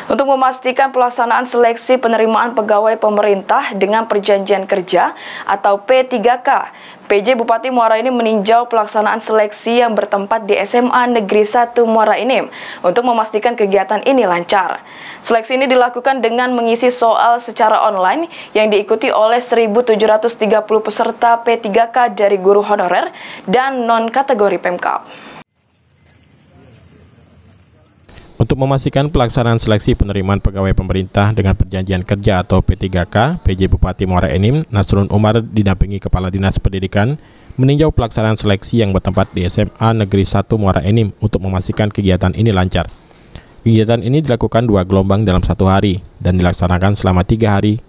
Untuk memastikan pelaksanaan seleksi penerimaan pegawai pemerintah dengan perjanjian kerja atau P3K, PJ Bupati Muara Enim meninjau pelaksanaan seleksi yang bertempat di SMA Negeri 1 Muara Enim untuk memastikan kegiatan ini lancar. Seleksi ini dilakukan dengan mengisi soal secara online yang diikuti oleh 1.730 peserta P3K dari guru honorer dan non-kategori Pemkab. Untuk memastikan pelaksanaan seleksi penerimaan pegawai pemerintah dengan perjanjian kerja atau P3K, PJ Bupati Muara Enim, Nasrun Umar didampingi Kepala Dinas Pendidikan, meninjau pelaksanaan seleksi yang bertempat di SMA Negeri 1 Muara Enim untuk memastikan kegiatan ini lancar. Kegiatan ini dilakukan 2 gelombang dalam 1 hari dan dilaksanakan selama 3 hari.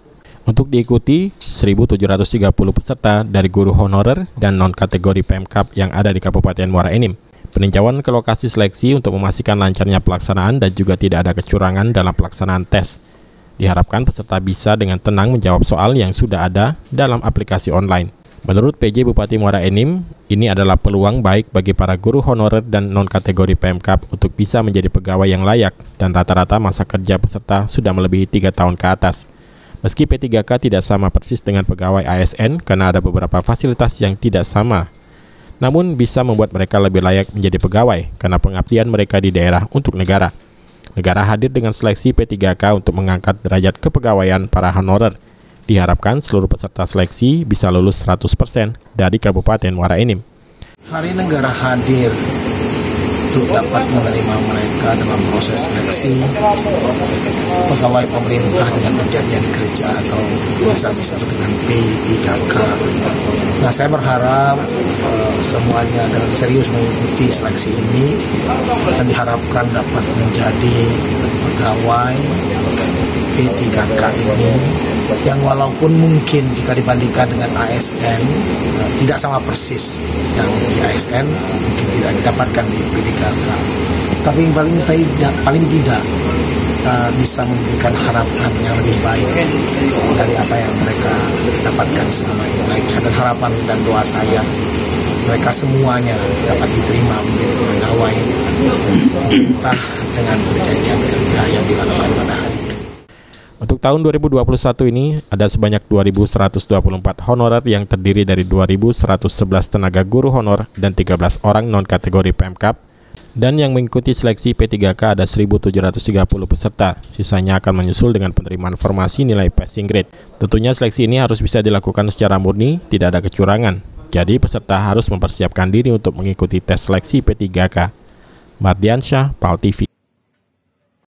Untuk diikuti 1.730 peserta dari guru honorer dan non-kategori Pemkab yang ada di Kabupaten Muara Enim. Peninjauan ke lokasi seleksi untuk memastikan lancarnya pelaksanaan dan juga tidak ada kecurangan dalam pelaksanaan tes. Diharapkan peserta bisa dengan tenang menjawab soal yang sudah ada dalam aplikasi online. Menurut PJ Bupati Muara Enim, ini adalah peluang baik bagi para guru honorer dan non-kategori Pemkab untuk bisa menjadi pegawai yang layak dan rata-rata masa kerja peserta sudah melebihi 3 tahun ke atas. Meski P3K tidak sama persis dengan pegawai ASN karena ada beberapa fasilitas yang tidak sama, namun bisa membuat mereka lebih layak menjadi pegawai karena pengabdian mereka di daerah untuk negara. Negara hadir dengan seleksi P3K untuk mengangkat derajat kepegawaian para honorer. Diharapkan seluruh peserta seleksi bisa lulus 100% dari Kabupaten Muara Enim. Hari negara hadir untuk dapat menerima mereka dalam proses seleksi pegawai pemerintah dengan perjanjian kerja atau biasa disebut dengan P3K. Nah, saya berharap semuanya dengan serius mengikuti seleksi ini dan diharapkan dapat menjadi pegawai P3K ini yang walaupun mungkin jika dibandingkan dengan ASN tidak sama persis yang di ASN mungkin tidak didapatkan di P3K, tapi yang paling tidak bisa memberikan harapan yang lebih baik dari apa yang mereka dapatkan selama ini. Dan harapan dan doa saya mereka semuanya dapat diterima menjadi pegawai pemerintah dengan perjanjian kerja yang dilakukan pada hari ini. Untuk tahun 2021 ini ada sebanyak 2.124 honorer yang terdiri dari 2.111 tenaga guru honor dan 13 orang non-kategori Pemkab. Dan yang mengikuti seleksi P3K ada 1.730 peserta. Sisanya akan menyusul dengan penerimaan formasi nilai passing grade. Tentunya seleksi ini harus bisa dilakukan secara murni, tidak ada kecurangan. Jadi peserta harus mempersiapkan diri untuk mengikuti tes seleksi P3K. Mardiansyah, PAL TV.